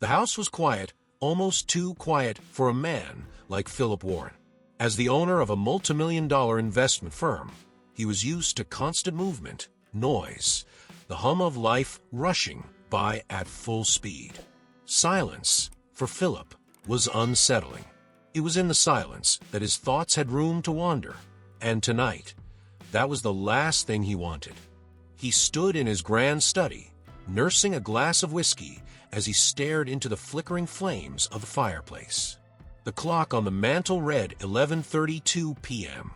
The house was quiet, almost too quiet for a man like Philip Warren. As the owner of a multimillion-dollar investment firm, he was used to constant movement, noise, the hum of life rushing by at full speed. Silence, for Philip, was unsettling. It was in the silence that his thoughts had room to wander, and tonight, that was the last thing he wanted. He stood in his grand study, nursing a glass of whiskey as he stared into the flickering flames of the fireplace. The clock on the mantel read 11:32 p.m.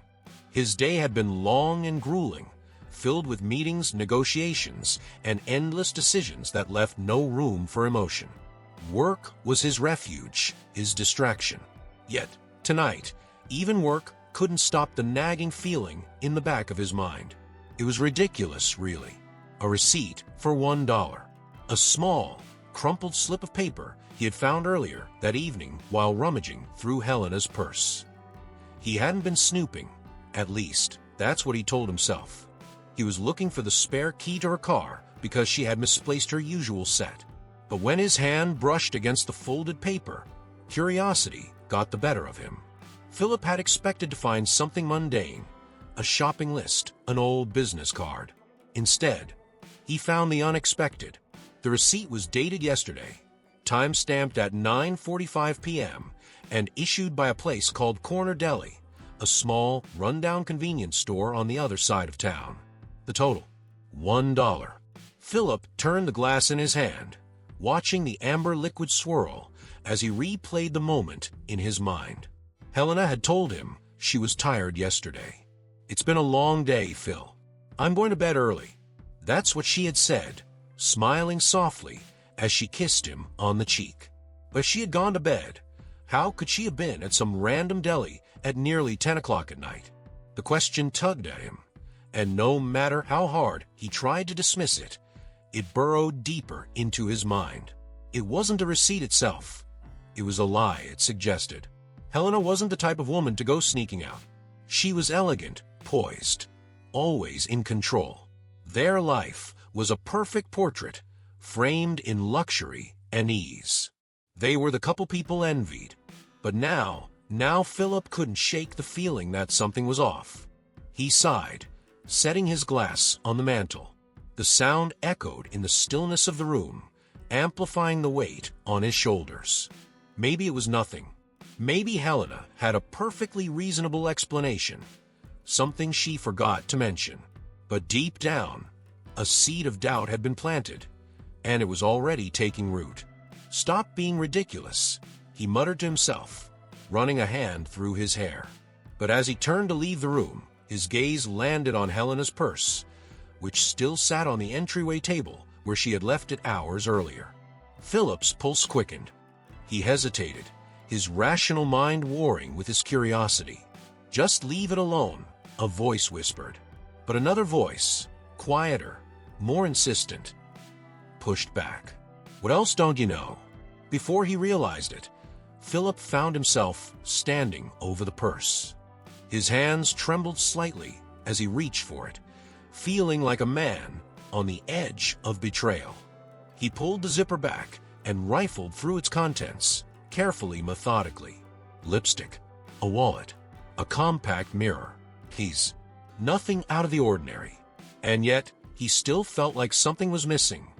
His day had been long and grueling, filled with meetings, negotiations, and endless decisions that left no room for emotion. Work was his refuge, his distraction. Yet, tonight, even work couldn't stop the nagging feeling in the back of his mind. It was ridiculous, really. A receipt for $1. A small, crumpled slip of paper he had found earlier that evening while rummaging through Helena's purse. He hadn't been snooping. At least, that's what he told himself. He was looking for the spare key to her car because she had misplaced her usual set. But when his hand brushed against the folded paper, curiosity got the better of him. Philip had expected to find something mundane, a shopping list, an old business card. Instead, he found the unexpected. The receipt was dated yesterday, time-stamped at 9:45 p.m., and issued by a place called Corner Deli, a small, run-down convenience store on the other side of town. The total, $1. Philip turned the glass in his hand, watching the amber liquid swirl as he replayed the moment in his mind. Helena had told him she was tired yesterday. "It's been a long day, Phil. I'm going to bed early." That's what she had said, smiling softly as she kissed him on the cheek. But if she had gone to bed, how could she have been at some random deli at nearly 10 o'clock at night? The question tugged at him, and no matter how hard he tried to dismiss it, it burrowed deeper into his mind. It wasn't a receipt itself. It was a lie it suggested. Helena wasn't the type of woman to go sneaking out. She was elegant, poised, always in control. Their life was a perfect portrait, framed in luxury and ease. They were the couple people envied. But now Philip couldn't shake the feeling that something was off. He sighed, setting his glass on the mantel. The sound echoed in the stillness of the room, amplifying the weight on his shoulders. Maybe it was nothing. Maybe Helena had a perfectly reasonable explanation, something she forgot to mention. But deep down, a seed of doubt had been planted, and it was already taking root. "Stop being ridiculous," he muttered to himself, running a hand through his hair. But as he turned to leave the room, his gaze landed on Helena's purse, which still sat on the entryway table where she had left it hours earlier. Philip's pulse quickened. He hesitated, his rational mind warring with his curiosity. "Just leave it alone," a voice whispered. But another voice, quieter, more insistent, pushed back. "What else don't you know?" Before he realized it, Philip found himself standing over the purse. His hands trembled slightly as he reached for it, feeling like a man on the edge of betrayal. He pulled the zipper back and rifled through its contents, carefully, methodically. Lipstick, a wallet, a compact mirror. Nothing out of the ordinary. And yet, he still felt like something was missing,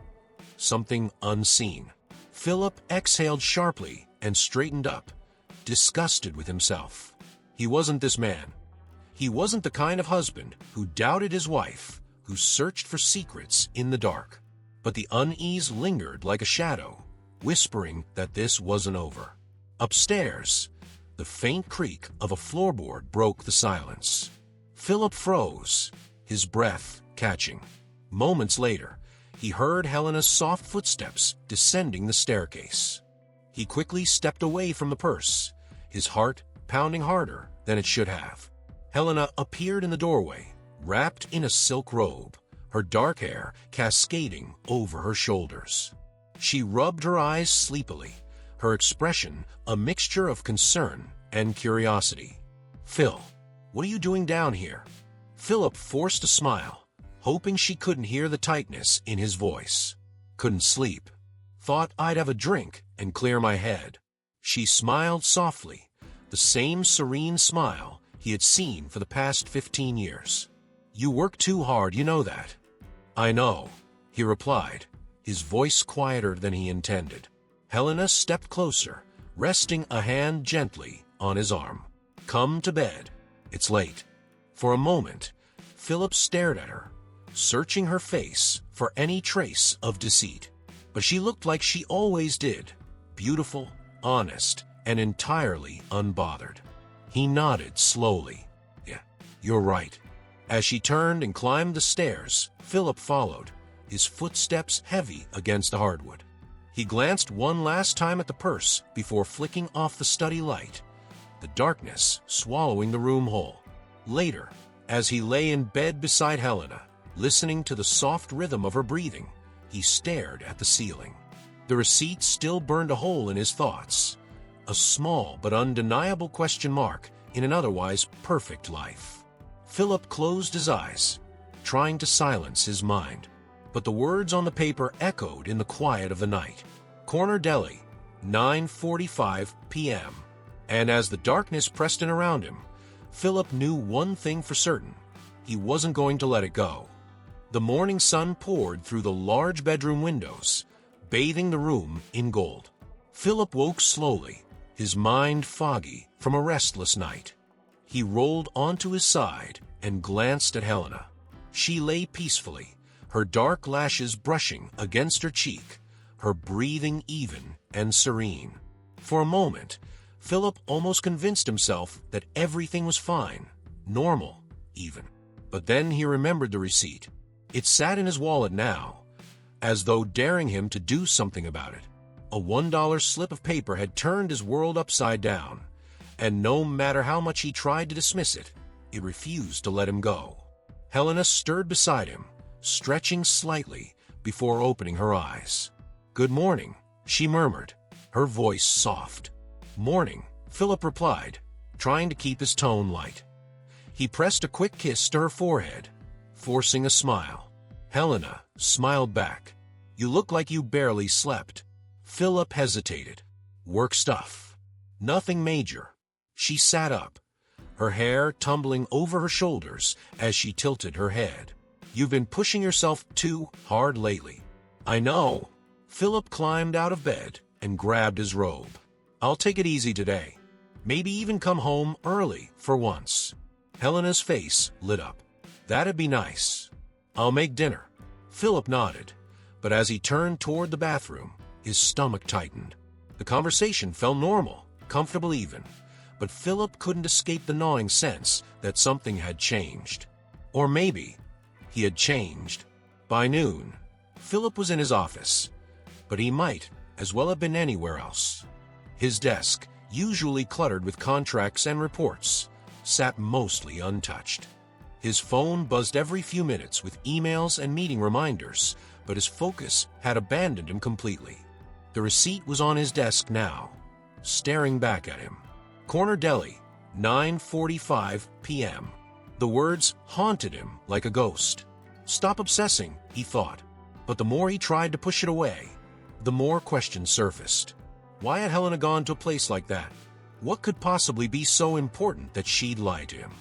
something unseen. Philip exhaled sharply and straightened up, disgusted with himself. He wasn't this man. He wasn't the kind of husband who doubted his wife, who searched for secrets in the dark. But the unease lingered like a shadow, whispering that this wasn't over. Upstairs, the faint creak of a floorboard broke the silence. Philip froze, his breath catching. Moments later, he heard Helena's soft footsteps descending the staircase. He quickly stepped away from the purse, his heart pounding harder than it should have. Helena appeared in the doorway, wrapped in a silk robe, her dark hair cascading over her shoulders. She rubbed her eyes sleepily, her expression a mixture of concern and curiosity. "Phil, what are you doing down here?" Philip forced a smile, hoping she couldn't hear the tightness in his voice. "Couldn't sleep. Thought I'd have a drink and clear my head." She smiled softly, the same serene smile he had seen for the past 15 years. "You work too hard, you know that." "I know," he replied, his voice quieter than he intended. Helena stepped closer, resting a hand gently on his arm. "Come to bed. It's late." For a moment, Philip stared at her, searching her face for any trace of deceit. But she looked like she always did, beautiful, honest, and entirely unbothered. He nodded slowly. "Yeah, you're right." As she turned and climbed the stairs, Philip followed, his footsteps heavy against the hardwood. He glanced one last time at the purse before flicking off the study light, the darkness swallowing the room whole. Later, as he lay in bed beside Helena, listening to the soft rhythm of her breathing, he stared at the ceiling. The receipt still burned a hole in his thoughts, a small but undeniable question mark in an otherwise perfect life. Philip closed his eyes, trying to silence his mind, but the words on the paper echoed in the quiet of the night. Corner Deli, 9:45 p.m. And as the darkness pressed in around him, Philip knew one thing for certain: he wasn't going to let it go. The morning sun poured through the large bedroom windows, bathing the room in gold. Philip woke slowly, his mind foggy from a restless night. He rolled onto his side and glanced at Helena. She lay peacefully, her dark lashes brushing against her cheek, her breathing even and serene. For a moment, Philip almost convinced himself that everything was fine, normal, even. But then he remembered the receipt. It sat in his wallet now, as though daring him to do something about it. A $1 slip of paper had turned his world upside down, and no matter how much he tried to dismiss it, it refused to let him go. Helena stirred beside him, stretching slightly before opening her eyes. "Good morning," she murmured, her voice soft. "Morning," Philip replied, trying to keep his tone light. He pressed a quick kiss to her forehead, forcing a smile. Helena smiled back. "You look like you barely slept." Philip hesitated. "Work stuff. Nothing major." She sat up, her hair tumbling over her shoulders as she tilted her head. "You've been pushing yourself too hard lately." "I know." Philip climbed out of bed and grabbed his robe. "I'll take it easy today. Maybe even come home early for once." Helena's face lit up. "That'd be nice. I'll make dinner." Philip nodded, but as he turned toward the bathroom, his stomach tightened. The conversation felt normal, comfortable even, but Philip couldn't escape the gnawing sense that something had changed. Or maybe he had changed. By noon, Philip was in his office, but he might as well have been anywhere else. His desk, usually cluttered with contracts and reports, sat mostly untouched. His phone buzzed every few minutes with emails and meeting reminders, but his focus had abandoned him completely. The receipt was on his desk now, staring back at him. Corner Deli, 9:45 p.m. The words haunted him like a ghost. "Stop obsessing," he thought. But the more he tried to push it away, the more questions surfaced. Why had Helena gone to a place like that? What could possibly be so important that she'd lied to him?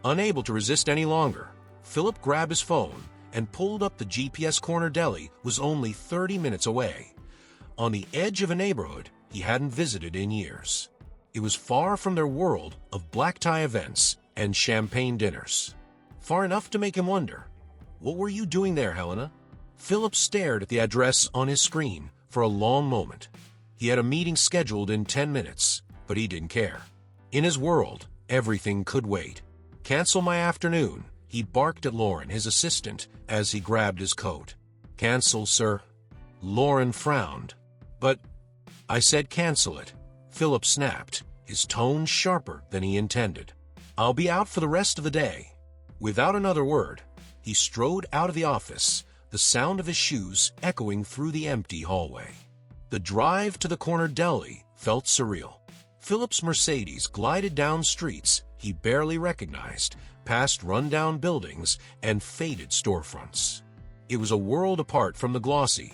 Unable to resist any longer, Philip grabbed his phone and pulled up the GPS. Corner Deli was only 30 minutes away, on the edge of a neighborhood he hadn't visited in years. It was far from their world of black tie events and champagne dinners. Far enough to make him wonder, what were you doing there, Helena? Philip stared at the address on his screen for a long moment. He had a meeting scheduled in 10 minutes, but he didn't care. In his world, everything could wait. "Cancel my afternoon," he barked at Lauren, his assistant, as he grabbed his coat. "Cancel, sir." Lauren frowned. "But I said cancel it," Philip snapped, his tone sharper than he intended. "I'll be out for the rest of the day." Without another word, he strode out of the office, the sound of his shoes echoing through the empty hallway. The drive to the Corner Deli felt surreal. Philip's Mercedes glided down streets he barely recognized, past rundown buildings and faded storefronts. It was a world apart from the glossy,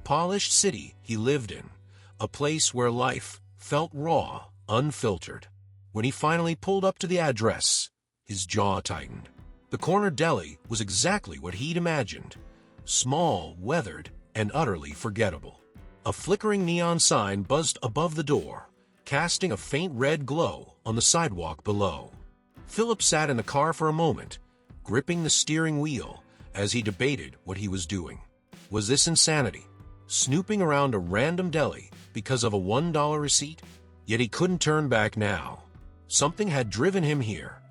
polished city he lived in, a place where life felt raw, unfiltered. When he finally pulled up to the address, his jaw tightened. The corner deli was exactly what he'd imagined: small, weathered, and utterly forgettable. A flickering neon sign buzzed above the door, casting a faint red glow on the sidewalk below. Philip sat in the car for a moment, gripping the steering wheel as he debated what he was doing. Was this insanity? Snooping around a random deli because of a $1 receipt? Yet he couldn't turn back now. Something had driven him here,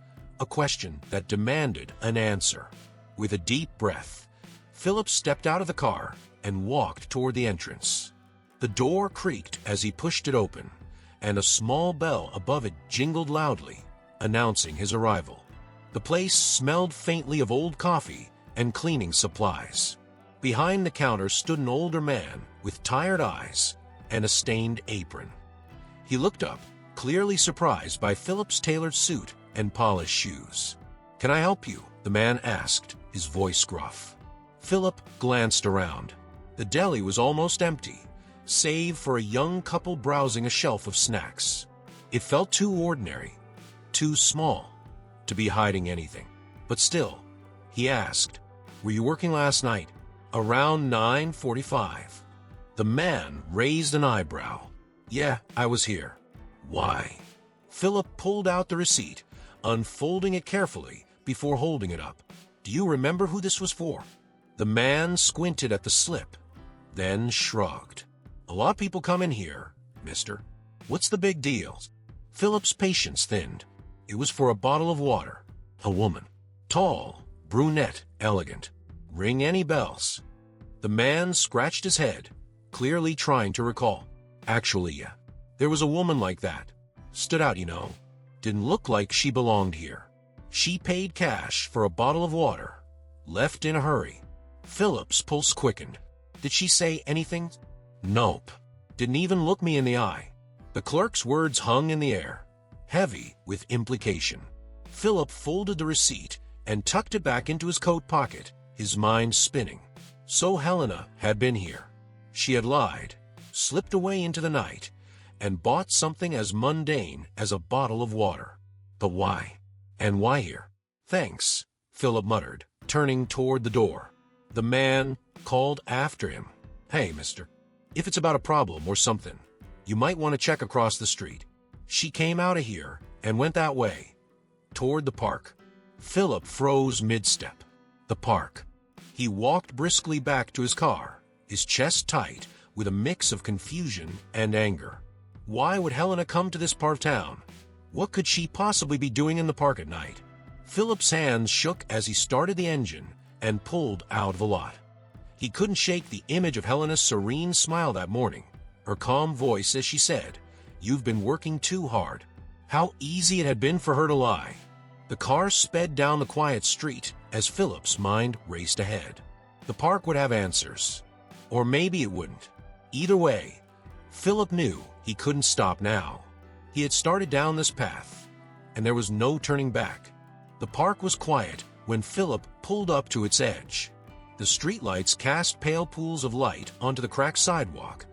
a question that demanded an answer. With a deep breath, Philip stepped out of the car and walked toward the entrance. The door creaked as he pushed it open, and a small bell above it jingled loudly, announcing his arrival. The place smelled faintly of old coffee and cleaning supplies. Behind the counter stood an older man with tired eyes and a stained apron. He looked up, clearly surprised by Philip's tailored suit and polished shoes. "Can I help you?" the man asked, his voice gruff. Philip glanced around. The deli was almost empty, save for a young couple browsing a shelf of snacks. It felt too ordinary, too small, to be hiding anything. But still, he asked, "Were you working last night?" "Around 9:45. The man raised an eyebrow. "Yeah, I was here." "Why?" Philip pulled out the receipt, unfolding it carefully before holding it up. "Do you remember who this was for?" The man squinted at the slip, then shrugged. "A lot of people come in here, mister. What's the big deal?" Philip's patience thinned. It was for a bottle of water. A woman. Tall, brunette, elegant. Ring any bells? The man scratched his head, clearly trying to recall. "Actually, yeah. There was a woman like that. Stood out, you know. Didn't look like she belonged here. She paid cash for a bottle of water. Left in a hurry." Philip's pulse quickened. "Did she say anything?" "Nope. Didn't even look me in the eye." The clerk's words hung in the air, heavy with implication. Philip folded the receipt and tucked it back into his coat pocket, his mind spinning. So Helena had been here. She had lied, slipped away into the night, and bought something as mundane as a bottle of water. But why? And why here? "Thanks," Philip muttered, turning toward the door. The man called after him. "Hey, mister. If it's about a problem or something, you might want to check across the street." She came out of here and went that way, toward the park. Philip froze mid-step. The park. He walked briskly back to his car, his chest tight with a mix of confusion and anger. Why would Helena come to this part of town? What could she possibly be doing in the park at night? Philip's hands shook as he started the engine and pulled out of the lot. He couldn't shake the image of Helena's serene smile that morning, her calm voice as she said, "You've been working too hard." How easy it had been for her to lie. The car sped down the quiet street as Philip's mind raced ahead. The park would have answers. Or maybe it wouldn't. Either way, Philip knew he couldn't stop now. He had started down this path, and there was no turning back. The park was quiet when Philip pulled up to its edge. The streetlights cast pale pools of light onto the cracked sidewalk,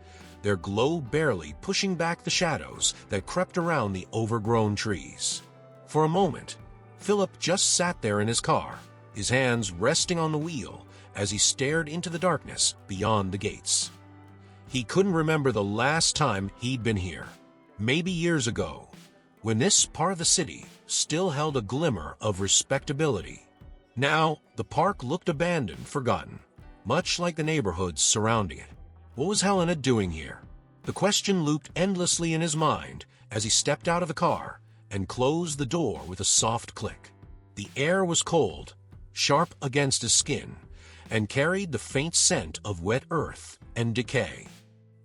their glow barely pushing back the shadows that crept around the overgrown trees. For a moment, Philip just sat there in his car, his hands resting on the wheel as he stared into the darkness beyond the gates. He couldn't remember the last time he'd been here. Maybe years ago, when this part of the city still held a glimmer of respectability. Now, the park looked abandoned, forgotten, much like the neighborhoods surrounding it. What was Helena doing here? The question looped endlessly in his mind as he stepped out of the car and closed the door with a soft click. The air was cold, sharp against his skin, and carried the faint scent of wet earth and decay.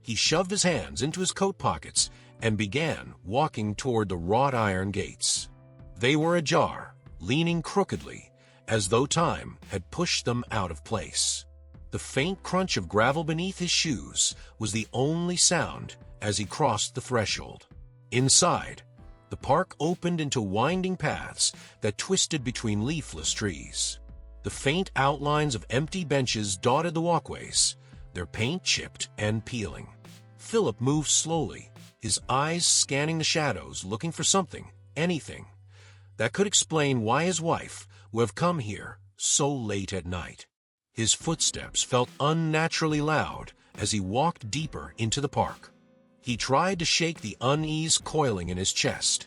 He shoved his hands into his coat pockets and began walking toward the wrought iron gates. They were ajar, leaning crookedly, as though time had pushed them out of place. The faint crunch of gravel beneath his shoes was the only sound as he crossed the threshold. Inside, the park opened into winding paths that twisted between leafless trees. The faint outlines of empty benches dotted the walkways, their paint chipped and peeling. Philip moved slowly, his eyes scanning the shadows, looking for something, anything, that could explain why his wife would have come here so late at night. His footsteps felt unnaturally loud as he walked deeper into the park. He tried to shake the unease coiling in his chest,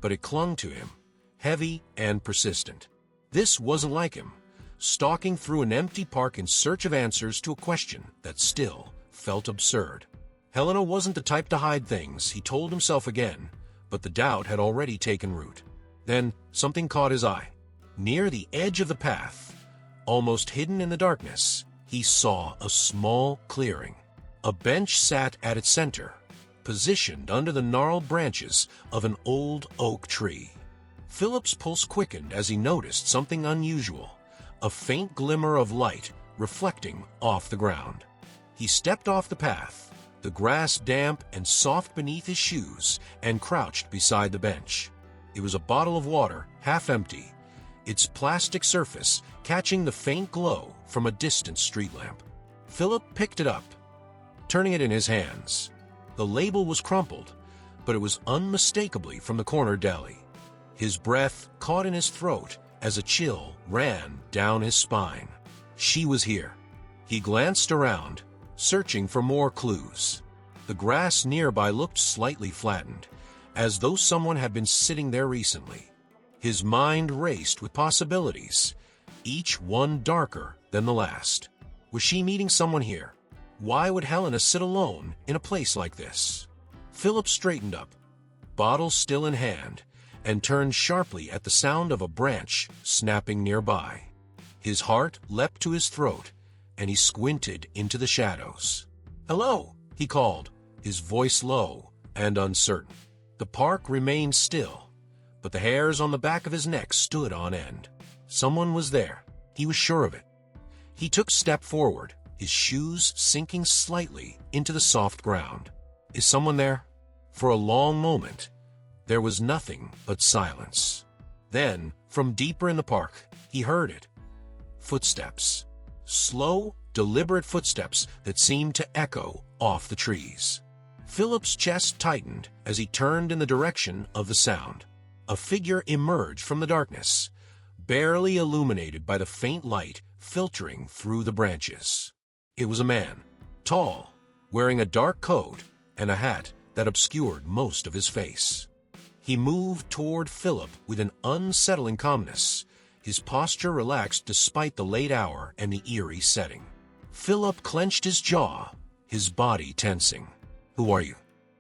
but it clung to him, heavy and persistent. This wasn't like him, stalking through an empty park in search of answers to a question that still felt absurd. Helena wasn't the type to hide things, he told himself again, but the doubt had already taken root. Then something caught his eye. Near the edge of the path, almost hidden in the darkness, he saw a small clearing. A bench sat at its center, positioned under the gnarled branches of an old oak tree. Philip's pulse quickened as he noticed something unusual, a faint glimmer of light reflecting off the ground. He stepped off the path, the grass damp and soft beneath his shoes, and crouched beside the bench. It was a bottle of water, half empty, its plastic surface catching the faint glow from a distant street lamp. Philip picked it up, turning it in his hands. The label was crumpled, but it was unmistakably from the corner deli. His breath caught in his throat as a chill ran down his spine. She was here. He glanced around, searching for more clues. The grass nearby looked slightly flattened, as though someone had been sitting there recently. His mind raced with possibilities, each one darker than the last. Was she meeting someone here? Why would Helena sit alone in a place like this? Philip straightened up, bottle still in hand, and turned sharply at the sound of a branch snapping nearby. His heart leapt to his throat, and he squinted into the shadows. "Hello," he called, his voice low and uncertain. The park remained still, but the hairs on the back of his neck stood on end. Someone was there. He was sure of it. He took a step forward, his shoes sinking slightly into the soft ground. Is someone there? For a long moment, there was nothing but silence. Then, from deeper in the park, he heard it. Footsteps. Slow, deliberate footsteps that seemed to echo off the trees. Philip's chest tightened as he turned in the direction of the sound. A figure emerged from the darkness, barely illuminated by the faint light filtering through the branches. It was a man, tall, wearing a dark coat and a hat that obscured most of his face. He moved toward Philip with an unsettling calmness, his posture relaxed despite the late hour and the eerie setting. Philip clenched his jaw, his body tensing. "Who are you?"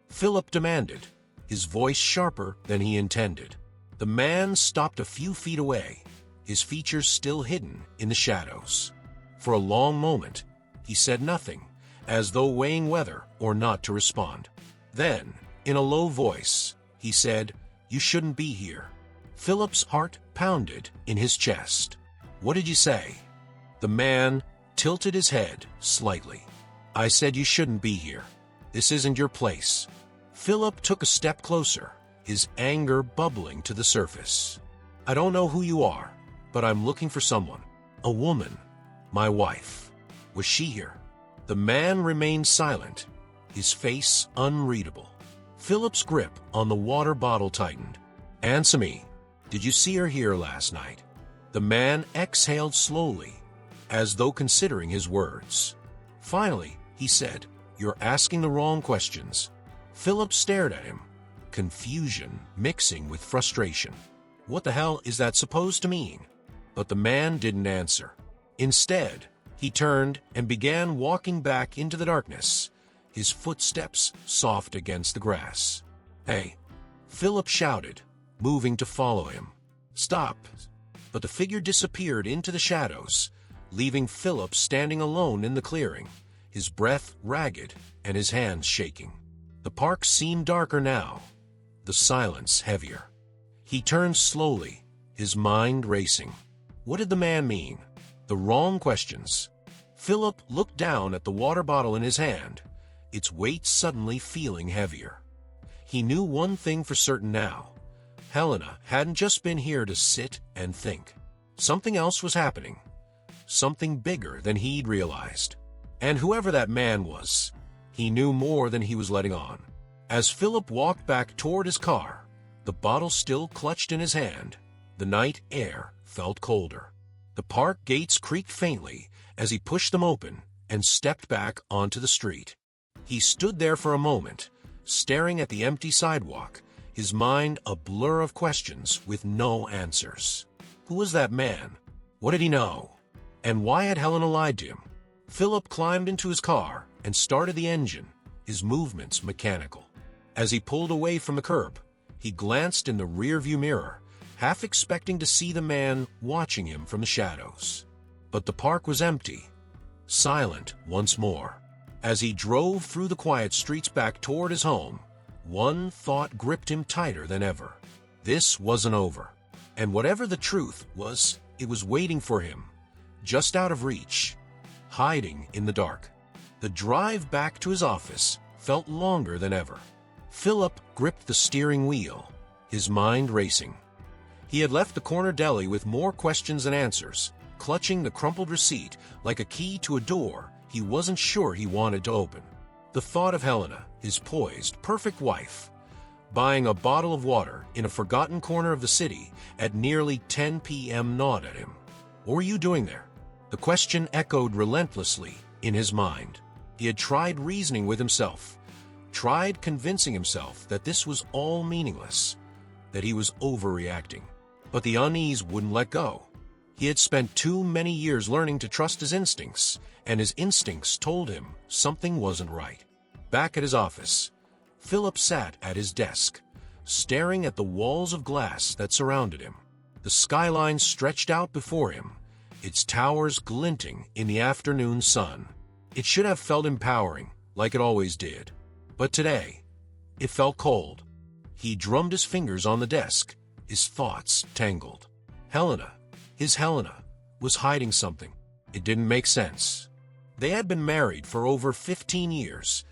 Philip demanded, his voice sharper than he intended. The man stopped a few feet away, his features still hidden in the shadows. For a long moment, he said nothing, as though weighing whether or not to respond. Then, in a low voice, he said, "You shouldn't be here." Philip's heart pounded in his chest. "What did you say?" The man tilted his head slightly. "I said you shouldn't be here. This isn't your place." Philip took a step closer, his anger bubbling to the surface. "I don't know who you are, but I'm looking for someone. A woman. My wife. Was she here?" The man remained silent, his face unreadable. Philip's grip on the water bottle tightened. "Answer me. Did you see her here last night?" The man exhaled slowly, as though considering his words. Finally, he said, "You're asking the wrong questions." Philip stared at him, confusion mixing with frustration. What the hell is that supposed to mean? But the man didn't answer. Instead, he turned and began walking back into the darkness, his footsteps soft against the grass. "Hey!" Philip shouted, moving to follow him. "Stop!" But the figure disappeared into the shadows, leaving Philip standing alone in the clearing, his breath ragged and his hands shaking. The park seemed darker now, the silence heavier. He turned slowly, his mind racing. What did the man mean? The wrong questions. Philip looked down at the water bottle in his hand, its weight suddenly feeling heavier. He knew one thing for certain now. Helena hadn't just been here to sit and think. Something else was happening. Something bigger than he'd realized. And whoever that man was, He knew more than he was letting on. As Philip walked back toward his car, the bottle still clutched in his hand, the night air felt colder. The park gates creaked faintly as he pushed them open and stepped back onto the street. He stood there for a moment, staring at the empty sidewalk, his mind a blur of questions with no answers. Who was that man? What did he know? And why had Helena lied to him? Philip climbed into his car and started the engine, his movements mechanical. As he pulled away from the curb, he glanced in the rearview mirror, half expecting to see the man watching him from the shadows. But the park was empty, silent once more. As he drove through the quiet streets back toward his home, one thought gripped him tighter than ever. This wasn't over. And whatever the truth was, it was waiting for him, just out of reach, hiding in the dark. The drive back to his office felt longer than ever. Philip gripped the steering wheel, his mind racing. He had left the corner deli with more questions than answers, clutching the crumpled receipt like a key to a door he wasn't sure he wanted to open. The thought of Helena, his poised, perfect wife, buying a bottle of water in a forgotten corner of the city at nearly 10 p.m. gnawed at him. What were you doing there? The question echoed relentlessly in his mind. He had tried reasoning with himself, tried convincing himself that this was all meaningless, that he was overreacting. But the unease wouldn't let go. He had spent too many years learning to trust his instincts, and his instincts told him something wasn't right. Back at his office, Philip sat at his desk, staring at the walls of glass that surrounded him. The skyline stretched out before him, its towers glinting in the afternoon sun. It should have felt empowering, like it always did. But today, it felt cold. He drummed his fingers on the desk, his thoughts tangled. Helena, his Helena, was hiding something. It didn't make sense. They had been married for over 15 years,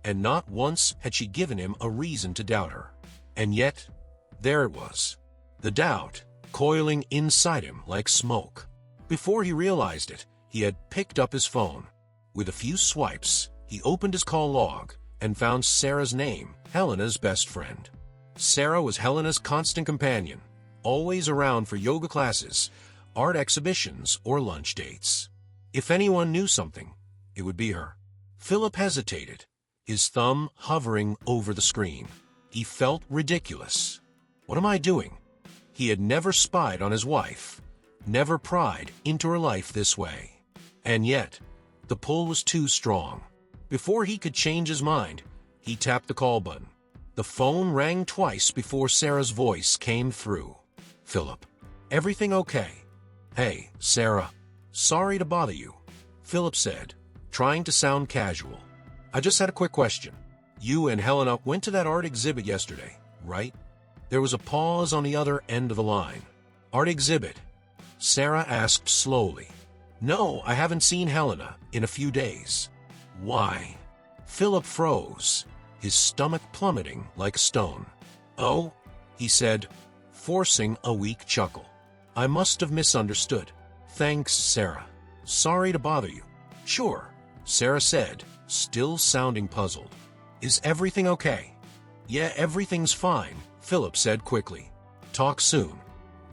and not once had she given him a reason to doubt her. And yet, there it was. The doubt, coiling inside him like smoke. Before he realized it, he had picked up his phone. With a few swipes, he opened his call log and found Sarah's name, Helena's best friend. Sarah was Helena's constant companion, always around for yoga classes, art exhibitions, or lunch dates. If anyone knew something, it would be her. Philip hesitated, his thumb hovering over the screen. He felt ridiculous. What am I doing? He had never spied on his wife, never pried into her life this way. And yet, the pull was too strong. Before he could change his mind, he tapped the call button. The phone rang twice before Sarah's voice came through. Philip, everything okay? Hey, Sarah. Sorry to bother you, Philip said, trying to sound casual. I just had a quick question. You and Helena went to that art exhibit yesterday, right? There was a pause on the other end of the line. Art exhibit? Sarah asked slowly. No, I haven't seen Helena in a few days. Why? Philip froze, his stomach plummeting like a stone. Oh, he said, forcing a weak chuckle. I must have misunderstood. Thanks, Sarah. Sorry to bother you. Sure, Sarah said, still sounding puzzled. Is everything okay? Yeah, everything's fine, Philip said quickly. Talk soon.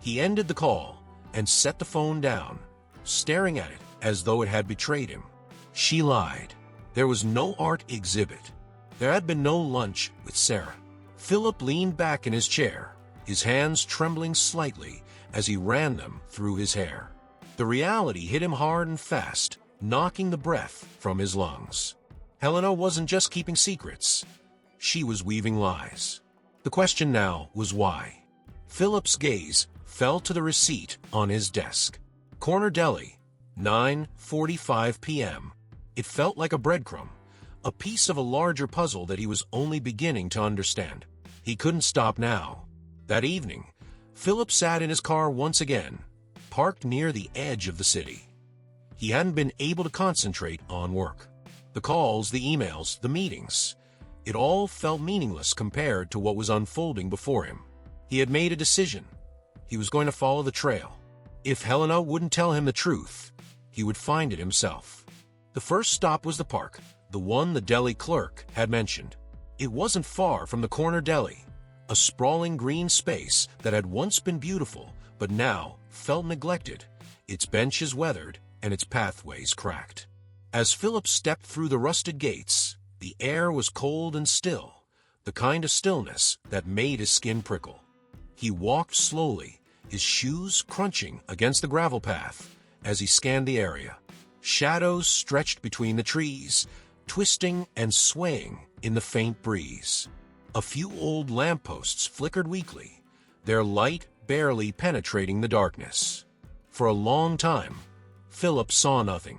He ended the call and set the phone down, staring at it as though it had betrayed him. She lied. There was no art exhibit. There had been no lunch with Sarah. Philip leaned back in his chair, his hands trembling slightly as he ran them through his hair. The reality hit him hard and fast, knocking the breath from his lungs. Helena wasn't just keeping secrets. She was weaving lies. The question now was why. Philip's gaze fell to the receipt on his desk. Corner Deli, 9:45 p.m. It felt like a breadcrumb, a piece of a larger puzzle that he was only beginning to understand. He couldn't stop now. That evening, Philip sat in his car once again, parked near the edge of the city. He hadn't been able to concentrate on work. The calls, the emails, the meetings, it all felt meaningless compared to what was unfolding before him. He had made a decision. He was going to follow the trail. If Helena wouldn't tell him the truth, he would find it himself. The first stop was the park, the the one the deli clerk had mentioned. It wasn't far from the corner deli, a sprawling green space that had once been beautiful but now felt neglected, its benches weathered and its pathways cracked. As Philip stepped through the rusted gates, the air was cold and still, the kind of stillness that made his skin prickle. He walked slowly, his shoes crunching against the gravel path as he scanned the area. Shadows stretched between the trees, twisting and swaying in the faint breeze. A few old lampposts flickered weakly, their light barely penetrating the darkness. For a long time, Philip saw nothing.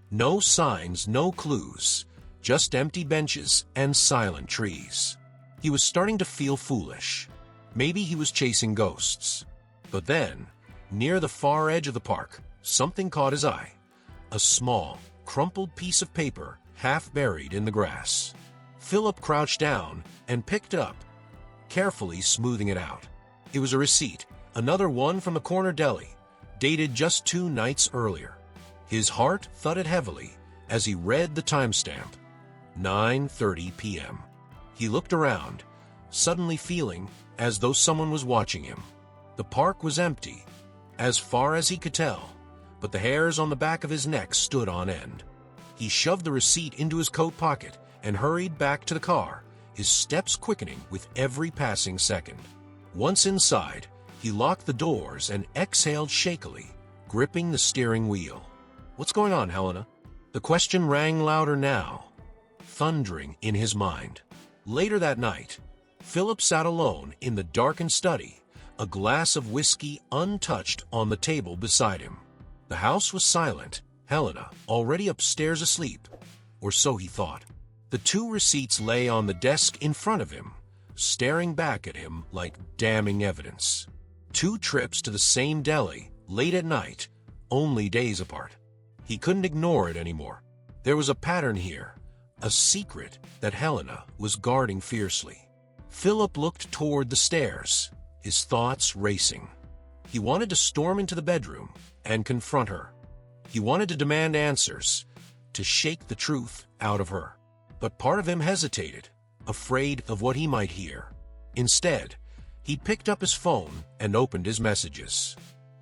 No signs, no clues, just empty benches and silent trees. He was starting to feel foolish. Maybe he was chasing ghosts. But then, near the far edge of the park, something caught his eye. A small, crumpled piece of paper half buried in the grass. Philip crouched down and picked it up, carefully smoothing it out. It was a receipt, another one from the corner deli, dated just 2 nights earlier. His heart thudded heavily as he read the timestamp, 9:30 p.m. He looked around, suddenly feeling as though someone was watching him. The park was empty, as far as he could tell, but the hairs on the back of his neck stood on end. He shoved the receipt into his coat pocket and hurried back to the car, his steps quickening with every passing second. Once inside, he locked the doors and exhaled shakily, gripping the steering wheel. "What's going on, Helena?" The question rang louder now, thundering in his mind. Later that night, Philip sat alone in the darkened study, a glass of whiskey untouched on the table beside him. The house was silent, Helena already upstairs asleep, or so he thought. The 2 receipts lay on the desk in front of him, staring back at him like damning evidence. 2 trips to the same deli, late at night, only days apart. He couldn't ignore it anymore. There was a pattern here, a secret that Helena was guarding fiercely. Philip looked toward the stairs, his thoughts racing. He wanted to storm into the bedroom and confront her. He wanted to demand answers, to shake the truth out of her. But part of him hesitated, afraid of what he might hear. Instead, he picked up his phone and opened his messages.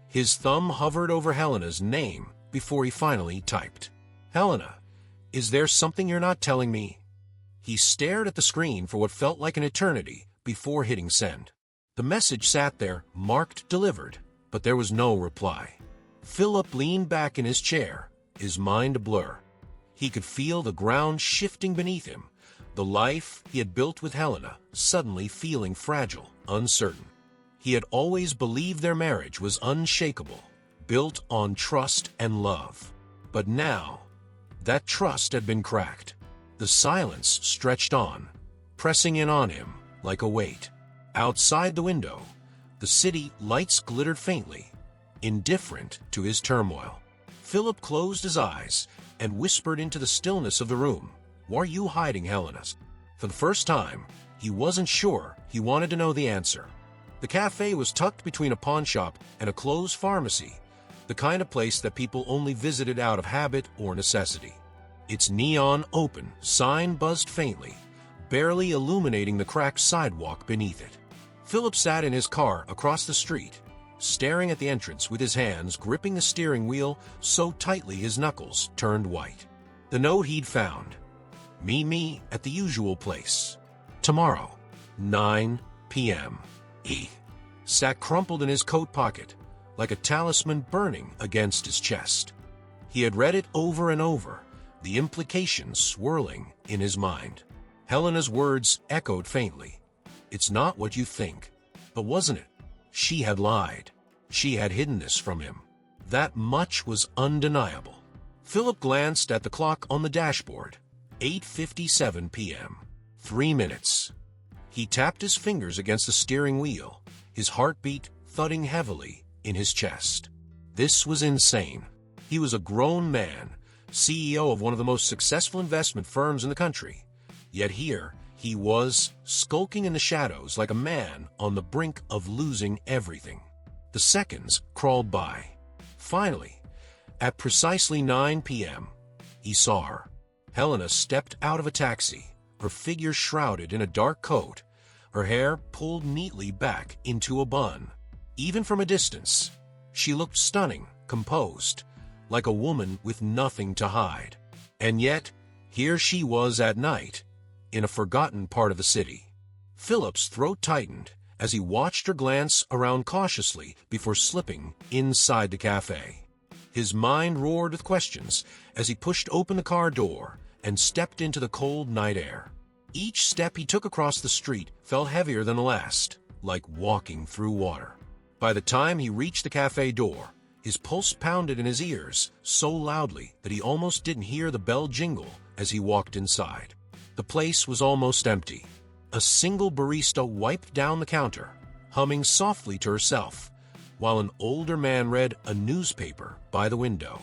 His thumb hovered over Helena's name before he finally typed, "Helena, is there something you're not telling me?" He stared at the screen for what felt like an eternity before hitting send. The message sat there, marked delivered, but there was no reply. Philip leaned back in his chair, his mind a blur. He could feel the ground shifting beneath him, the life he had built with Helena suddenly feeling fragile, uncertain. He had always believed their marriage was unshakable, built on trust and love. But now, that trust had been cracked. The silence stretched on, pressing in on him like a weight. Outside the window, the city lights glittered faintly, indifferent to his turmoil. Philip closed his eyes and whispered into the stillness of the room, "Why are you hiding, Helena?" For the first time, he wasn't sure he wanted to know the answer. The cafe was tucked between a pawn shop and a closed pharmacy, the kind of place that people only visited out of habit or necessity. Its neon open sign buzzed faintly, barely illuminating the cracked sidewalk beneath it. Philip sat in his car across the street, staring at the entrance with his hands gripping the steering wheel so tightly his knuckles turned white. The note he'd found, "Meet me at the usual place. Tomorrow, 9 p.m. He sat crumpled in his coat pocket, like a talisman burning against his chest. He had read it over and over, the implications swirling in his mind. Helena's words echoed faintly. "It's not what you think." But wasn't it? She had lied. She had hidden this from him. That much was undeniable. Philip glanced at the clock on the dashboard. 8:57 p.m. 3 minutes. He tapped his fingers against the steering wheel, his heartbeat thudding heavily in his chest. This was insane. He was a grown man, CEO of one of the most successful investment firms in the country. Yet here he was, skulking in the shadows like a man on the brink of losing everything. The seconds crawled by. Finally, at precisely 9 p.m., he saw her. Helena stepped out of a taxi, her figure shrouded in a dark coat, her hair pulled neatly back into a bun. Even from a distance, she looked stunning, composed, like a woman with nothing to hide. And yet, here she was at night, in a forgotten part of the city. Philip's throat tightened as he watched her glance around cautiously before slipping inside the cafe. His mind roared with questions as he pushed open the car door and stepped into the cold night air. Each step he took across the street felt heavier than the last, like walking through water. By the time he reached the cafe door, his pulse pounded in his ears so loudly that he almost didn't hear the bell jingle as he walked inside. The place was almost empty. A single barista wiped down the counter, humming softly to herself, while an older man read a newspaper by the window.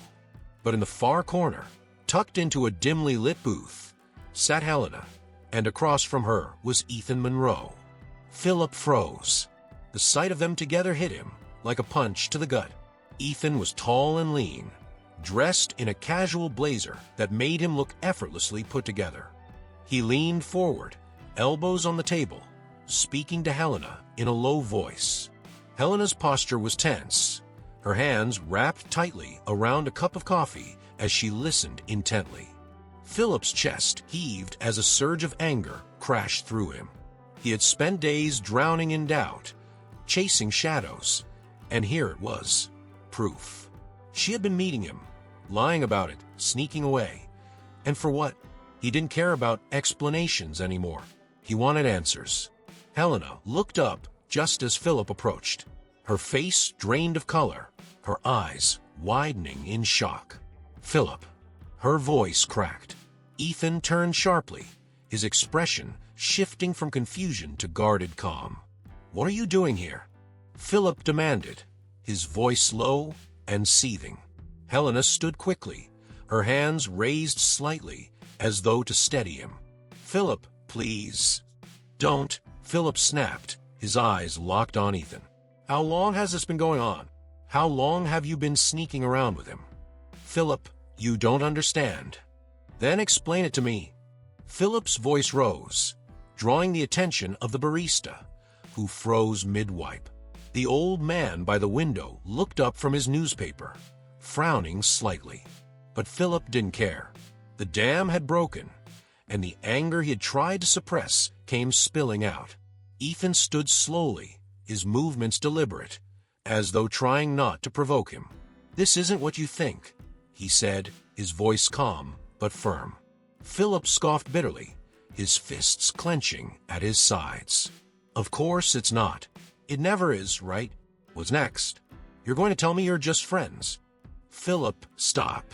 But in the far corner, tucked into a dimly lit booth, sat Helena, and across from her was Ethan Monroe. Philip froze. The sight of them together hit him like a punch to the gut. Ethan was tall and lean, dressed in a casual blazer that made him look effortlessly put together. He leaned forward, elbows on the table, speaking to Helena in a low voice. Helena's posture was tense, her hands wrapped tightly around a cup of coffee as she listened intently. Philip's chest heaved as a surge of anger crashed through him. He had spent days drowning in doubt, chasing shadows, and here it was, proof. She had been meeting him, lying about it, sneaking away. And for what? He didn't care about explanations anymore. He wanted answers. Helena looked up just as Philip approached, her face drained of color, her eyes widening in shock. "Philip." Her voice cracked. Ethan turned sharply, his expression shifting from confusion to guarded calm. "What are you doing here?" Philip demanded, his voice low and seething. Helena stood quickly, her hands raised slightly as though to steady him. "Philip, please." "Don't," Philip snapped, his eyes locked on Ethan. "How long has this been going on? How long have you been sneaking around with him?" "Philip, you don't understand." "Then explain it to me." Philip's voice rose, drawing the attention of the barista, who froze mid-wipe. The old man by the window looked up from his newspaper, frowning slightly. But Philip didn't care. The dam had broken, and the anger he had tried to suppress came spilling out. Ethan stood slowly, his movements deliberate, as though trying not to provoke him. "This isn't what you think," he said, his voice calm but firm. Philip scoffed bitterly, his fists clenching at his sides. "Of course it's not. It never is, right? What's next? You're going to tell me you're just friends?" "Philip, stop."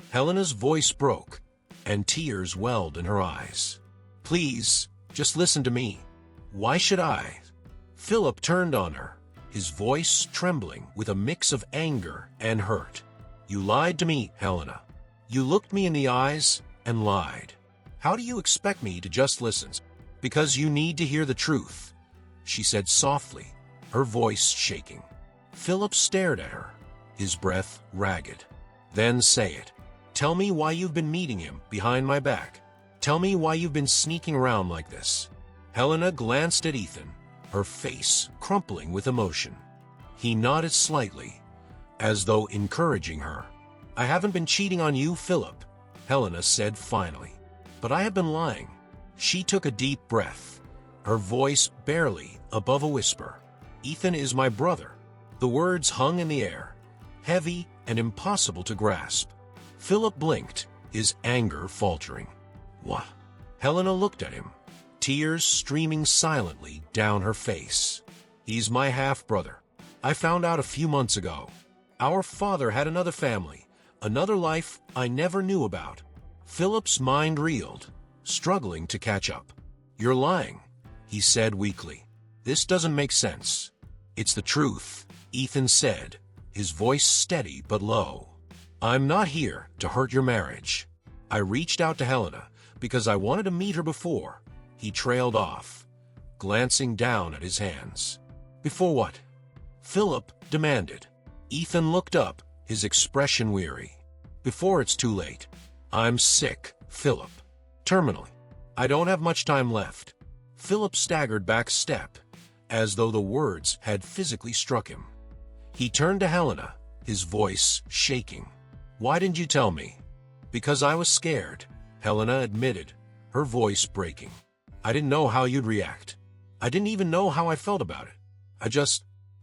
Helena's voice broke, and tears welled in her eyes. "Please, just listen to me." "Why should I?" Philip turned on her, his voice trembling with a mix of anger and hurt. "You lied to me, Helena. You looked me in the eyes and lied. How do you expect me to just listen?" "Because you need to hear the truth," she said softly, her voice shaking. Philip stared at her, his breath ragged. "Then say it. Tell me why you've been meeting him behind my back. Tell me why you've been sneaking around like this." Helena glanced at Ethan, her face crumpling with emotion. He nodded slightly, as though encouraging her. "I haven't been cheating on you, Philip," Helena said finally. "But I have been lying." She took a deep breath, her voice barely above a whisper. "Ethan is my brother." The words hung in the air, heavy and impossible to grasp. Philip blinked, his anger faltering. "What?" Helena looked at him, tears streaming silently down her face. "He's my half-brother. I found out a few months ago. Our father had another family, another life I never knew about." Philip's mind reeled, struggling to catch up. "You're lying," he said weakly. "This doesn't make sense." "It's the truth," Ethan said, his voice steady but low. "I'm not here to hurt your marriage. I reached out to Helena because I wanted to meet her before." He trailed off, glancing down at his hands. "Before what?" Philip demanded. Ethan looked up, his expression weary. "Before it's too late. I'm sick Philip. Terminally. I don't have much time left. Philip staggered back a step, as though the words had physically struck him. He turned to Helena, his voice shaking. Why didn't you tell me? Because I was scared, Helena admitted, her voice breaking. I didn't know how you'd react. I didn't even know how I felt about it.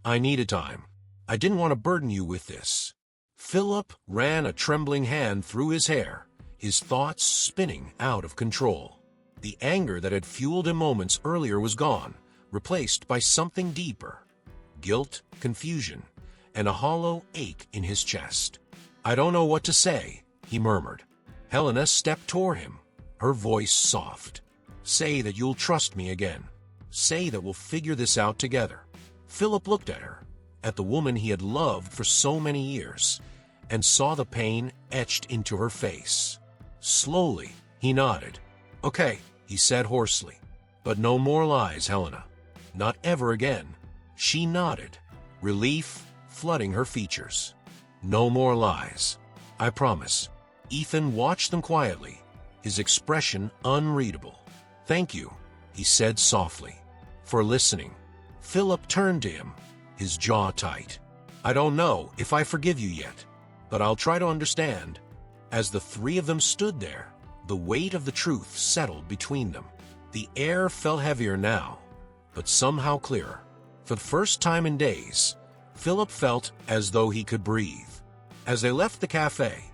I needed time. I didn't want to burden you with this. Philip ran a trembling hand through his hair, his thoughts spinning out of control. The anger that had fueled him moments earlier was gone, replaced by something deeper. Guilt, confusion, and a hollow ache in his chest. I don't know what to say, he murmured. Helena stepped toward him, her voice soft. Say that you'll trust me again. Say that we'll figure this out together. Philip looked at her, at the woman he had loved for so many years, and saw the pain etched into her face. Slowly, he nodded. Okay, he said hoarsely. But no more lies, Helena. Not ever again. She nodded, relief flooding her features. No more lies. I promise. Ethan watched them quietly, his expression unreadable. Thank you, he said softly, for listening. Philip turned to him, his jaw tight. I don't know if I forgive you yet, but I'll try to understand. As the three of them stood there, the weight of the truth settled between them. The air felt heavier now, but somehow clearer. For the first time in days, Philip felt as though he could breathe. As they left the cafe,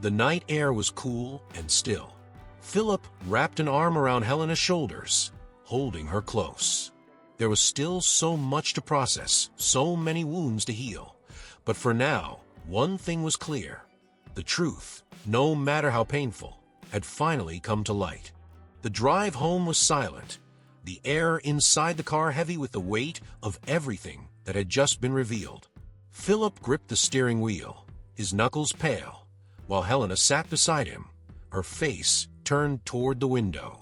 the night air was cool and still. Philip wrapped an arm around Helena's shoulders, holding her close. There was still so much to process, so many wounds to heal. But for now, one thing was clear. The truth, no matter how painful, had finally come to light. The drive home was silent, the air inside the car heavy with the weight of everything that had just been revealed. Philip gripped the steering wheel, his knuckles pale, while Helena sat beside him, her face turned toward the window.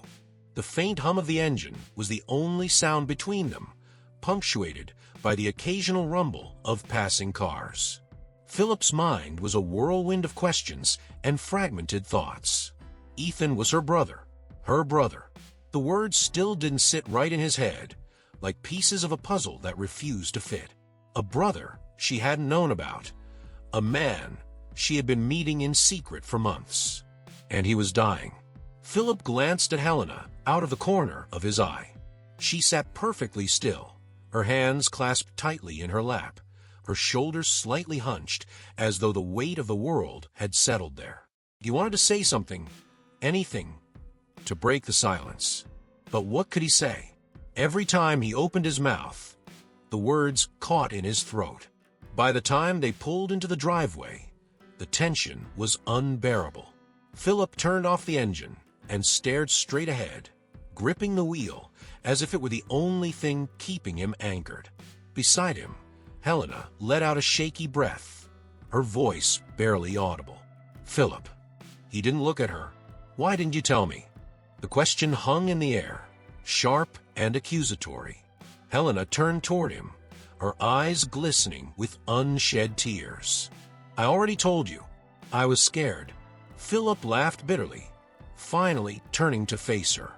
The faint hum of the engine was the only sound between them, punctuated by the occasional rumble of passing cars. Philip's mind was a whirlwind of questions and fragmented thoughts. Ethan was her brother. The words still didn't sit right in his head, like pieces of a puzzle that refused to fit. A brother she hadn't known about. A man she had been meeting in secret for months. And he was dying. Philip glanced at Helena out of the corner of his eye. She sat perfectly still, her hands clasped tightly in her lap, her shoulders slightly hunched, as though the weight of the world had settled there. He wanted to say something, anything, to break the silence. But what could he say? Every time he opened his mouth, the words caught in his throat. By the time they pulled into the driveway, the tension was unbearable. Philip turned off the engine and stared straight ahead, gripping the wheel as if it were the only thing keeping him anchored. Beside him, Helena let out a shaky breath, her voice barely audible. Philip. He didn't look at her. Why didn't you tell me? The question hung in the air, sharp and accusatory. Helena turned toward him, her eyes glistening with unshed tears. I already told you. I was scared. Philip laughed bitterly, finally turning to face her.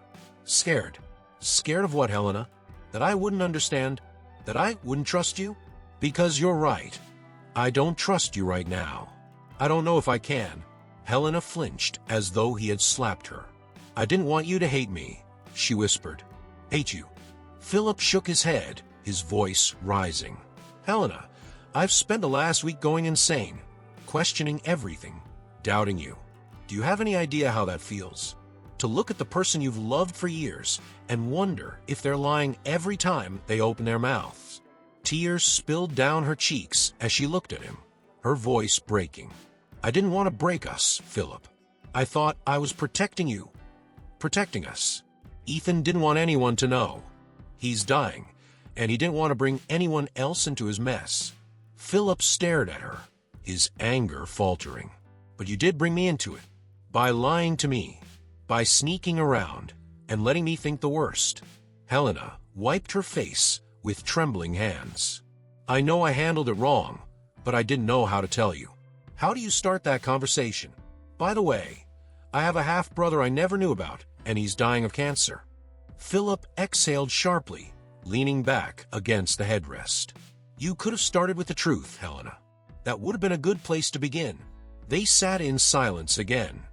Scared? Scared of what, Helena? That I wouldn't understand? That I wouldn't trust you? Because you're right. I don't trust you right now. I don't know if I can. Helena flinched as though he had slapped her. I didn't want you to hate me, she whispered. Hate you? Philip shook his head, his voice rising. Helena, I've spent the last week going insane, questioning everything, doubting you. Do you have any idea how that feels? To look at the person you've loved for years and wonder if they're lying every time they open their mouths. Tears spilled down her cheeks as she looked at him, her voice breaking. I didn't want to break us, Philip. I thought I was protecting you, protecting us. Ethan didn't want anyone to know. He's dying, and he didn't want to bring anyone else into his mess. Philip stared at her, his anger faltering. But you did bring me into it, by lying to me, by sneaking around and letting me think the worst. Helena wiped her face with trembling hands. I know I handled it wrong, but I didn't know how to tell you. How do you start that conversation? By the way, I have a half-brother I never knew about, and he's dying of cancer." Philip exhaled sharply, leaning back against the headrest. "You could have started with the truth, Helena. That would have been a good place to begin." They sat in silence again,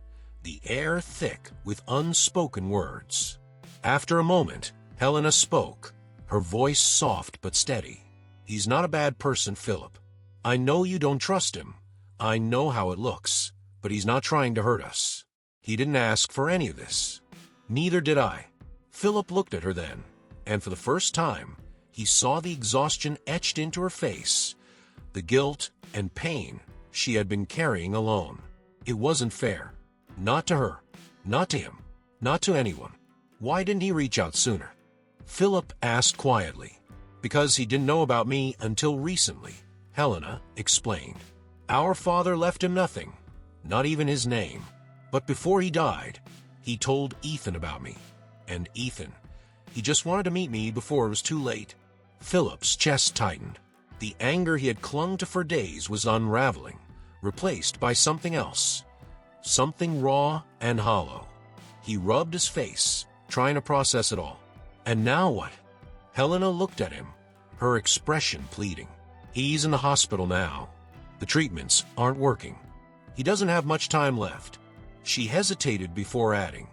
the air thick with unspoken words. After a moment, Helena spoke, her voice soft but steady. "He's not a bad person, Philip. I know you don't trust him. I know how it looks, but he's not trying to hurt us. He didn't ask for any of this. Neither did I." Philip looked at her then, and for the first time, he saw the exhaustion etched into her face, the guilt and pain she had been carrying alone. It wasn't fair. Not to her, not to him, not to anyone. "Why didn't he reach out sooner?" Philip asked quietly. "Because he didn't know about me until recently," Helena explained. "Our father left him nothing, not even his name. But before he died, he told Ethan about me. And Ethan, he just wanted to meet me before it was too late." Philip's chest tightened. The anger he had clung to for days was unraveling, replaced by something else. Something raw and hollow. He rubbed his face, trying to process it all. "And now what?" Helena looked at him, her expression pleading. "He's in the hospital now. The treatments aren't working. He doesn't have much time left." She hesitated before adding,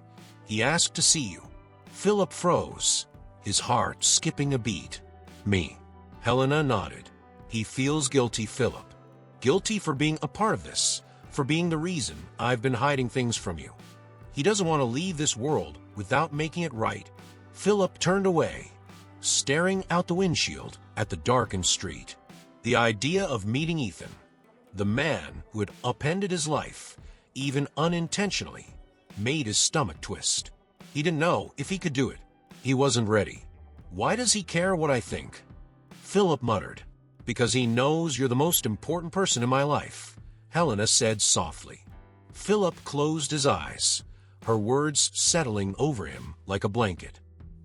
"He asked to see you." Philip froze, his heart skipping a beat. "Me?" Helena nodded. "He feels guilty, Philip. Guilty for being a part of this, for being the reason I've been hiding things from you. He doesn't want to leave this world without making it right." Philip turned away, staring out the windshield at the darkened street. The idea of meeting Ethan, the man who had upended his life, even unintentionally, made his stomach twist. He didn't know if he could do it. He wasn't ready. "Why does he care what I think?" Philip muttered. "Because he knows you're the most important person in my life," Helena said softly. Philip closed his eyes, her words settling over him like a blanket.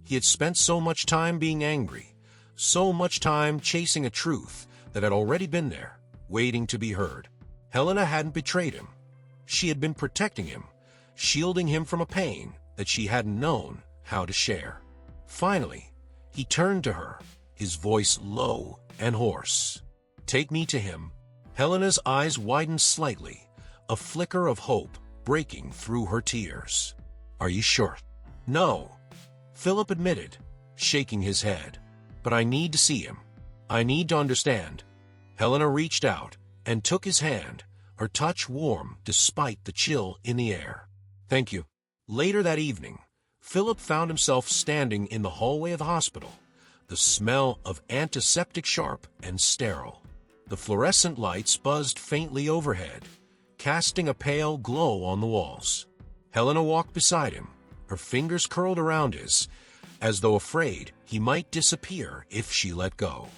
He had spent so much time being angry, so much time chasing a truth that had already been there, waiting to be heard. Helena hadn't betrayed him. She had been protecting him, shielding him from a pain that she hadn't known how to share. Finally, he turned to her, his voice low and hoarse. "Take me to him." Helena's eyes widened slightly, a flicker of hope breaking through her tears. "Are you sure?" "No," Philip admitted, shaking his head. "But I need to see him. I need to understand." Helena reached out and took his hand, her touch warm despite the chill in the air. "Thank you." Later that evening, Philip found himself standing in the hallway of the hospital, the smell of antiseptic sharp and sterile. The fluorescent lights buzzed faintly overhead, casting a pale glow on the walls. Helena walked beside him, her fingers curled around his, as though afraid he might disappear if she let go.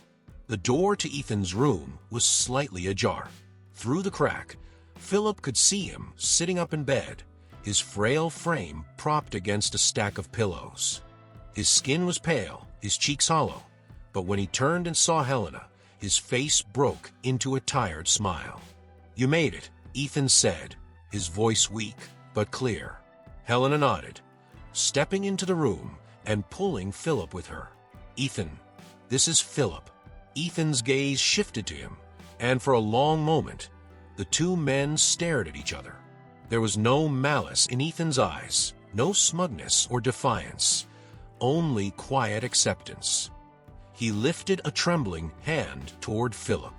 The door to Ethan's room was slightly ajar. Through the crack, Philip could see him sitting up in bed, his frail frame propped against a stack of pillows. His skin was pale, his cheeks hollow, but when he turned and saw Helena, his face broke into a tired smile. "You made it," Ethan said, his voice weak but clear. Helena nodded, stepping into the room and pulling Philip with her. "Ethan, this is Philip." Ethan's gaze shifted to him, and for a long moment, the two men stared at each other. There was no malice in Ethan's eyes, no smugness or defiance, only quiet acceptance. He lifted a trembling hand toward Philip.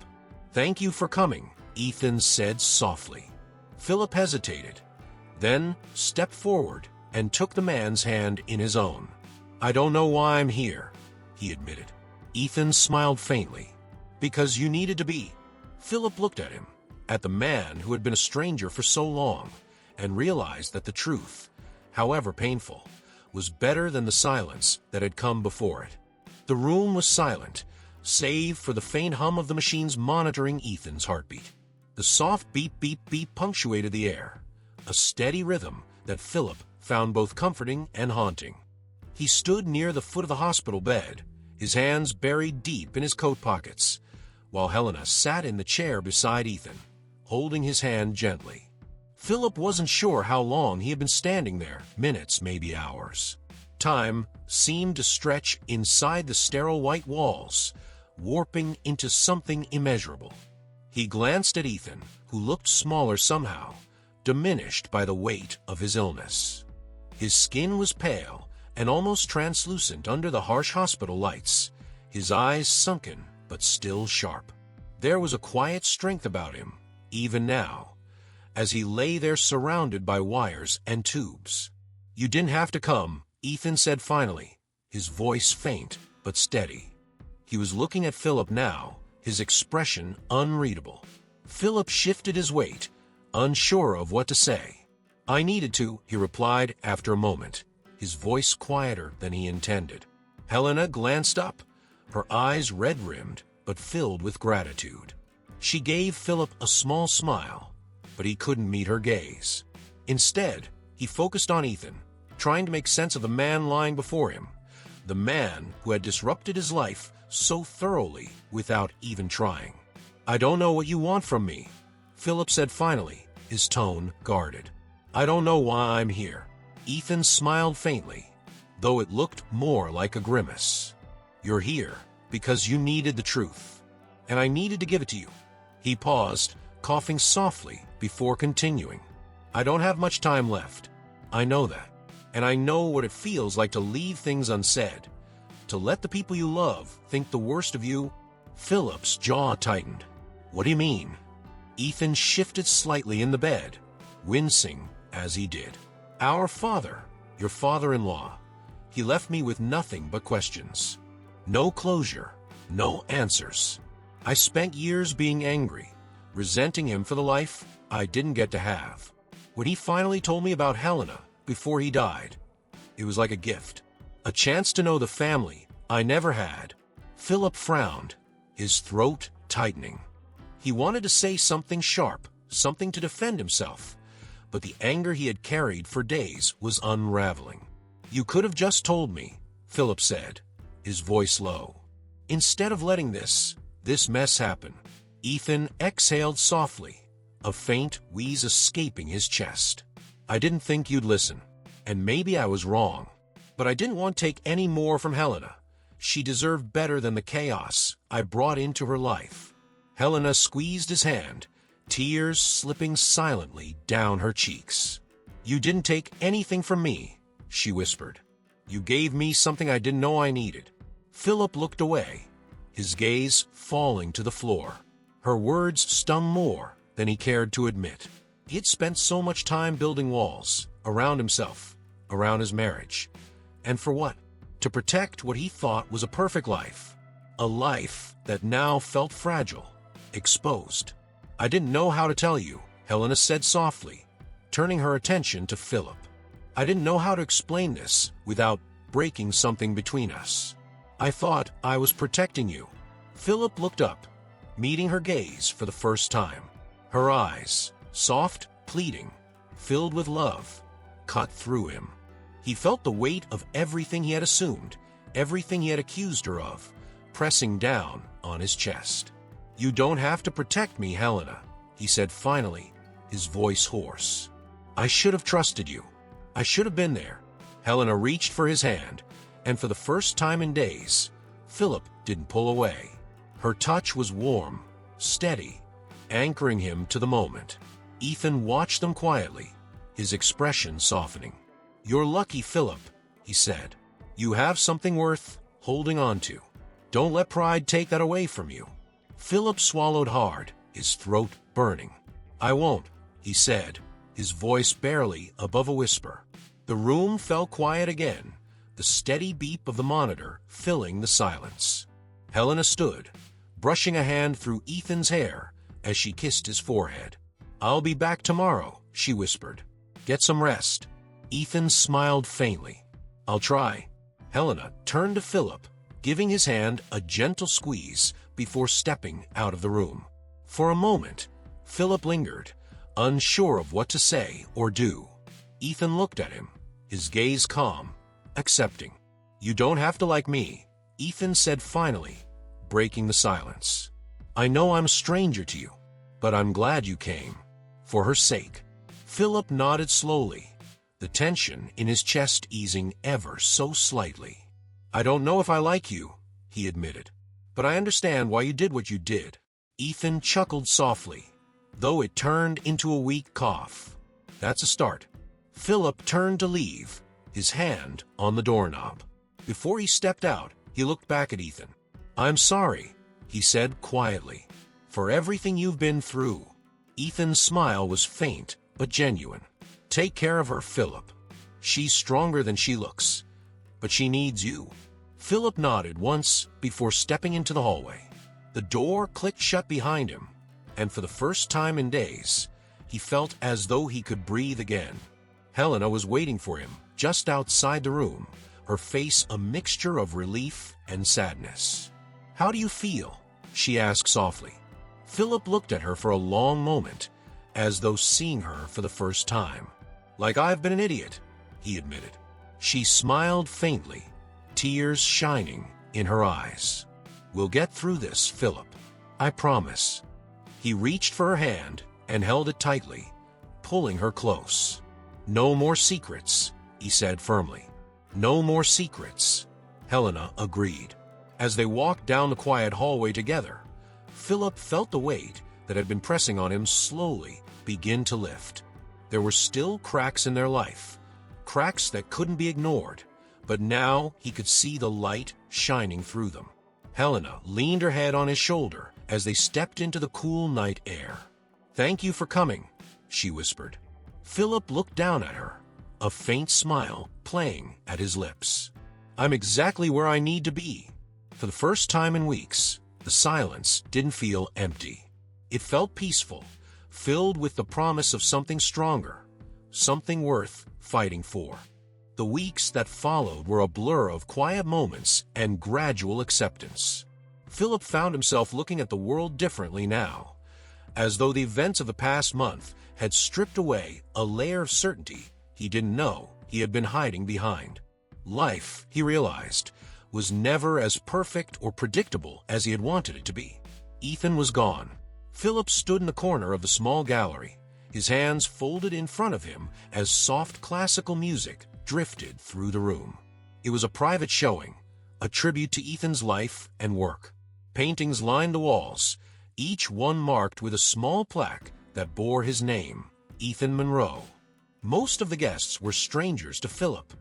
"Thank you for coming," Ethan said softly. Philip hesitated, then stepped forward and took the man's hand in his own. "I don't know why I'm here," he admitted. Ethan smiled faintly. "Because you needed to be." Philip looked at him, at the man who had been a stranger for so long, and realized that the truth, however painful, was better than the silence that had come before it. The room was silent, save for the faint hum of the machines monitoring Ethan's heartbeat. The soft beep, beep, beep punctuated the air, a steady rhythm that Philip found both comforting and haunting. He stood near the foot of the hospital bed, his hands buried deep in his coat pockets, while Helena sat in the chair beside Ethan, holding his hand gently. Philip wasn't sure how long he had been standing there, minutes, maybe hours. Time seemed to stretch inside the sterile white walls, warping into something immeasurable. He glanced at Ethan, who looked smaller somehow, diminished by the weight of his illness. His skin was pale and almost translucent under the harsh hospital lights, his eyes sunken but still sharp. There was a quiet strength about him, even now, as he lay there surrounded by wires and tubes. "You didn't have to come," Ethan said finally, his voice faint but steady. He was looking at Philip now, his expression unreadable. Philip shifted his weight, unsure of what to say. "I needed to," he replied after a moment, his voice quieter than he intended. Helena glanced up, her eyes red-rimmed but filled with gratitude. She gave Philip a small smile, but he couldn't meet her gaze. Instead, he focused on Ethan, trying to make sense of the man lying before him, the man who had disrupted his life so thoroughly without even trying. "I don't know what you want from me," Philip said finally, his tone guarded. "I don't know why I'm here." Ethan smiled faintly, though it looked more like a grimace. "You're here because you needed the truth, and I needed to give it to you." He paused, coughing softly before continuing. "I don't have much time left. I know that. And I know what it feels like to leave things unsaid, to let the people you love think the worst of you." Philip's jaw tightened. "What do you mean?" Ethan shifted slightly in the bed, wincing as he did. "Our father, your father-in-law, he left me with nothing but questions. No closure, no answers. I spent years being angry, resenting him for the life I didn't get to have. When he finally told me about Helena before he died, it was like a gift, a chance to know the family I never had." Philip frowned, his throat tightening. He wanted to say something sharp, something to defend himself, but the anger he had carried for days was unraveling. "You could have just told me," Philip said, his voice low. "Instead of letting this mess happen." Ethan exhaled softly, a faint wheeze escaping his chest. "I didn't think you'd listen, and maybe I was wrong, but I didn't want to take any more from Helena. She deserved better than the chaos I brought into her life." Helena squeezed his hand, tears slipping silently down her cheeks. "You didn't take anything from me," she whispered. "You gave me something I didn't know I needed." Philip looked away, his gaze falling to the floor. Her words stung more than he cared to admit. He had spent so much time building walls around himself, around his marriage. And for what? To protect what he thought was a perfect life. A life that now felt fragile, exposed. "I didn't know how to tell you," Helena said softly, turning her attention to Philip. "I didn't know how to explain this without breaking something between us. I thought I was protecting you." Philip looked up, meeting her gaze for the first time. Her eyes, soft, pleading, filled with love, cut through him. He felt the weight of everything he had assumed, everything he had accused her of, pressing down on his chest. "You don't have to protect me, Helena," he said finally, his voice hoarse. "I should have trusted you. I should have been there." Helena reached for his hand, and for the first time in days, Philip didn't pull away. Her touch was warm, steady, anchoring him to the moment. Ethan watched them quietly, his expression softening. "You're lucky, Philip," he said. "You have something worth holding on to. Don't let pride take that away from you." Philip swallowed hard, his throat burning. "I won't," he said, his voice barely above a whisper. The room fell quiet again, the steady beep of the monitor filling the silence. Helena stood, brushing a hand through Ethan's hair as she kissed his forehead. "I'll be back tomorrow," she whispered. "Get some rest." Ethan smiled faintly. "I'll try." Helena turned to Philip, giving his hand a gentle squeeze before stepping out of the room. For a moment, Philip lingered, unsure of what to say or do. Ethan looked at him, his gaze calm, accepting. "You don't have to like me," Ethan said finally, breaking the silence. "I know I'm a stranger to you, but I'm glad you came. For her sake." Philip nodded slowly, the tension in his chest easing ever so slightly. "I don't know if I like you," he admitted, "but I understand why you did what you did." Ethan chuckled softly, though it turned into a weak cough. "That's a start." Philip turned to leave, his hand on the doorknob. Before he stepped out, he looked back at Ethan. "I'm sorry," he said quietly, "for everything you've been through." Ethan's smile was faint but genuine. "Take care of her, Philip. She's stronger than she looks, but she needs you." Philip nodded once before stepping into the hallway. The door clicked shut behind him, and for the first time in days, he felt as though he could breathe again. Helena was waiting for him just outside the room, her face a mixture of relief and sadness. "How do you feel?" she asked softly. Philip looked at her for a long moment, as though seeing her for the first time. "Like I've been an idiot," he admitted. She smiled faintly, tears shining in her eyes. "We'll get through this, Philip. I promise." He reached for her hand and held it tightly, pulling her close. "No more secrets," he said firmly. "No more secrets," Helena agreed. As they walked down the quiet hallway together, Philip felt the weight that had been pressing on him slowly begin to lift. There were still cracks in their life, cracks that couldn't be ignored, but now he could see the light shining through them. Helena leaned her head on his shoulder as they stepped into the cool night air. "Thank you for coming," she whispered. Philip looked down at her, a faint smile playing at his lips. "I'm exactly where I need to be." For the first time in weeks, the silence didn't feel empty. It felt peaceful, filled with the promise of something stronger, something worth fighting for. The weeks that followed were a blur of quiet moments and gradual acceptance. Philip found himself looking at the world differently now, as though the events of the past month had stripped away a layer of certainty he didn't know he had been hiding behind. Life, he realized, was never as perfect or predictable as he had wanted it to be. Ethan was gone. Philip stood in the corner of the small gallery, his hands folded in front of him as soft classical music drifted through the room. It was a private showing, a tribute to Ethan's life and work. Paintings lined the walls, each one marked with a small plaque that bore his name, Ethan Monroe. Most of the guests were strangers to Philip,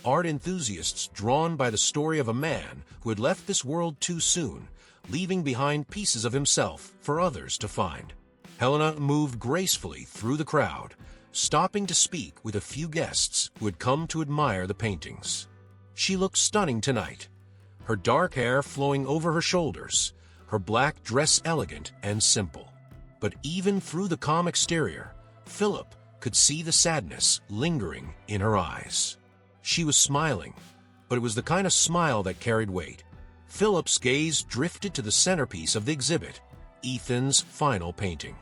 art enthusiasts drawn by the story of a man who had left this world too soon, leaving behind pieces of himself for others to find. Helena moved gracefully through the crowd, stopping to speak with a few guests who had come to admire the paintings. She looked stunning tonight, her dark hair flowing over her shoulders, her black dress elegant and simple. But even through the calm exterior, Philip could see the sadness lingering in her eyes. She was smiling, but it was the kind of smile that carried weight. Philip's gaze drifted to the centerpiece of the exhibit, Ethan's final painting.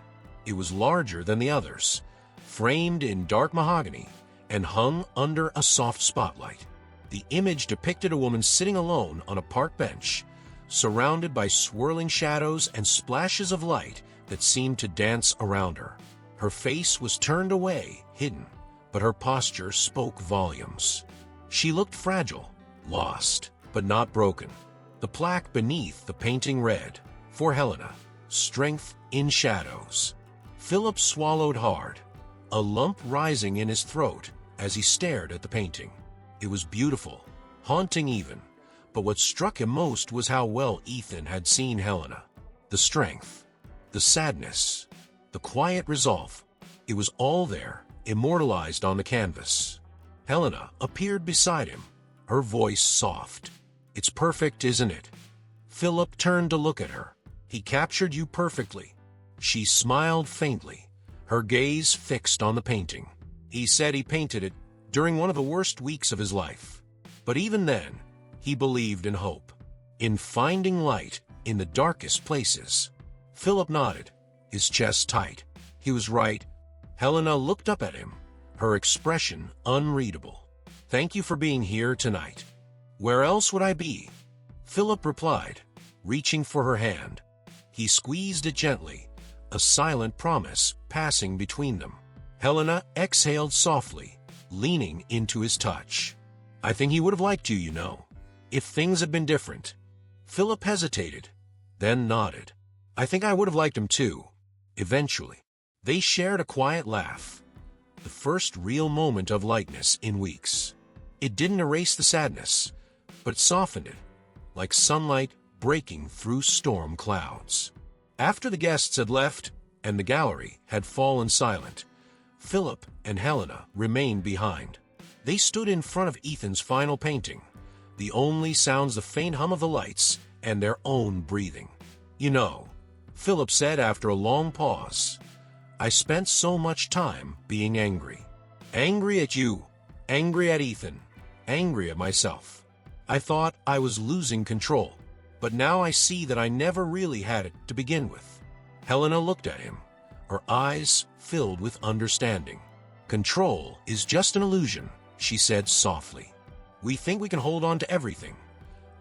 It was larger than the others, framed in dark mahogany and hung under a soft spotlight. The image depicted a woman sitting alone on a park bench, surrounded by swirling shadows and splashes of light that seemed to dance around her. Her face was turned away, hidden, but her posture spoke volumes. She looked fragile, lost, but not broken. The plaque beneath the painting read, "For Helena, strength in shadows." Philip swallowed hard, a lump rising in his throat as he stared at the painting. It was beautiful, haunting even, but what struck him most was how well Ethan had seen Helena. The strength, the sadness, the quiet resolve. It was all there, immortalized on the canvas. Helena appeared beside him, her voice soft. "It's perfect, isn't it?" Philip turned to look at her. "He captured you perfectly." She smiled faintly, her gaze fixed on the painting. "He said he painted it during one of the worst weeks of his life. But even then, he believed in hope, in finding light in the darkest places." Philip nodded, his chest tight. He was right. Helena looked up at him, her expression unreadable. "Thank you for being here tonight." "Where else would I be?" Philip replied, reaching for her hand. He squeezed it gently, a silent promise passing between them. Helena exhaled softly, leaning into his touch. I think he would have liked you, you know, if things had been different. Philip hesitated, then nodded. I think I would have liked him too, eventually. They shared a quiet laugh, the first real moment of lightness in weeks. It didn't erase the sadness, but softened it, like sunlight breaking through storm clouds. After the guests had left and the gallery had fallen silent, Philip and Helena remained behind. They stood in front of Ethan's final painting, the only sounds the faint hum of the lights and their own breathing. You know, Philip said after a long pause, I spent so much time being angry. Angry at you, angry at Ethan, angry at myself. I thought I was losing control, but now I see that I never really had it to begin with. Helena looked at him, her eyes filled with understanding. Control is just an illusion, she said softly. We think we can hold on to everything,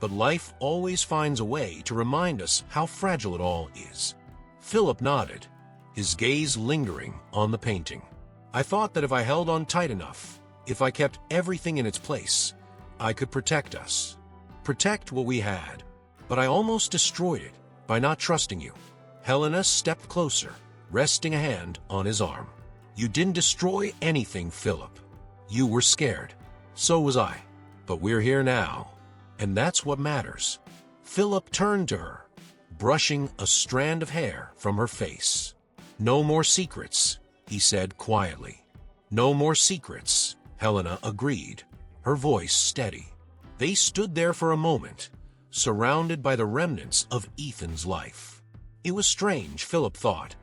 but life always finds a way to remind us how fragile it all is. Philip nodded, his gaze lingering on the painting. I thought that if I held on tight enough, if I kept everything in its place, I could protect us. Protect what we had. But I almost destroyed it by not trusting you. Helena stepped closer, resting a hand on his arm. You didn't destroy anything, Philip. You were scared. So was I. But we're here now, and that's what matters. Philip turned to her, brushing a strand of hair from her face. No more secrets, he said quietly. No more secrets, Helena agreed, her voice steady. They stood there for a moment, surrounded by the remnants of Ethan's life. It was strange, Philip thought,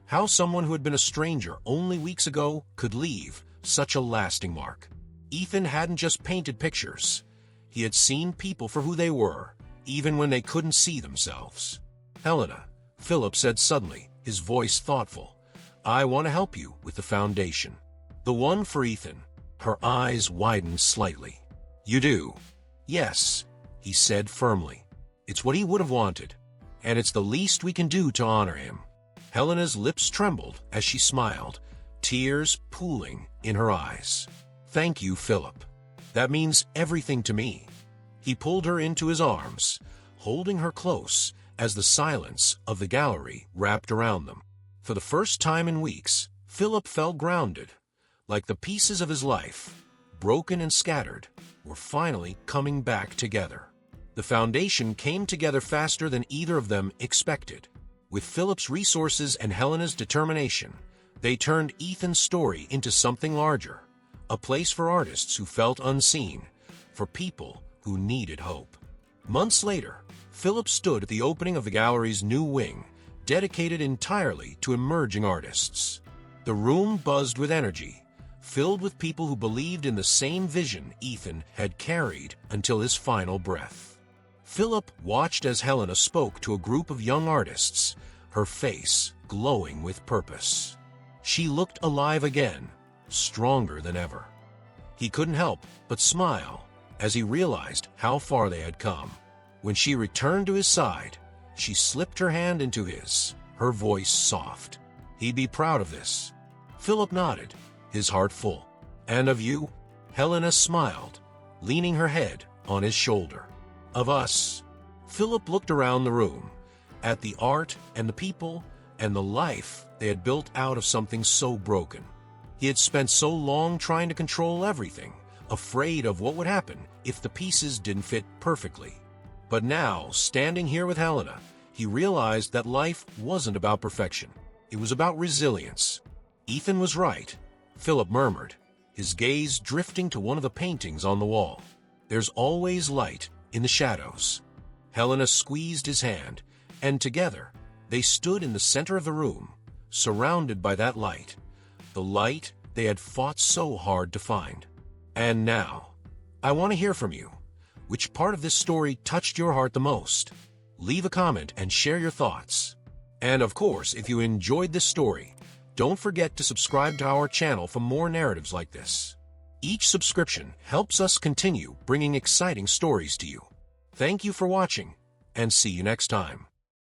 how someone who had been a stranger only weeks ago could leave such a lasting mark. Ethan hadn't just painted pictures. He had seen people for who they were, even when they couldn't see themselves. Helena, Philip said suddenly, his voice thoughtful, I want to help you with the foundation. The one for Ethan. Her eyes widened slightly. You do? Yes, he said firmly. It's what he would have wanted, and it's the least we can do to honor him. Helena's lips trembled as she smiled, tears pooling in her eyes. Thank you, Philip. That means everything to me. He pulled her into his arms, holding her close as the silence of the gallery wrapped around them. For the first time in weeks, Philip felt grounded, like the pieces of his life, broken and scattered, were finally coming back together. The foundation came together faster than either of them expected. With Philip's resources and Helena's determination, they turned Ethan's story into something larger, a place for artists who felt unseen, for people who needed hope. Months later, Philip stood at the opening of the gallery's new wing, dedicated entirely to emerging artists. The room buzzed with energy, filled with people who believed in the same vision Ethan had carried until his final breath. Philip watched as Helena spoke to a group of young artists, her face glowing with purpose. She looked alive again, stronger than ever. He couldn't help but smile as he realized how far they had come. When she returned to his side, she slipped her hand into his, her voice soft. He'd be proud of this. Philip nodded, his heart full. And of you? Helena smiled, leaning her head on his shoulder. Of us? Philip looked around the room, at the art and the people and the life they had built out of something so broken. He had spent so long trying to control everything, afraid of what would happen if the pieces didn't fit perfectly. But now, standing here with Helena, he realized that life wasn't about perfection. It was about resilience. Ethan was right, Philip murmured, his gaze drifting to one of the paintings on the wall. There's always light in the shadows. Helena squeezed his hand, and together they stood in the center of the room, surrounded by that light, the light they had fought so hard to find. And now, I want to hear from you. Which part of this story touched your heart the most? Leave a comment and share your thoughts. And of course, if you enjoyed this story, don't forget to subscribe to our channel for more narratives like this. Each subscription helps us continue bringing exciting stories to you. Thank you for watching, and see you next time.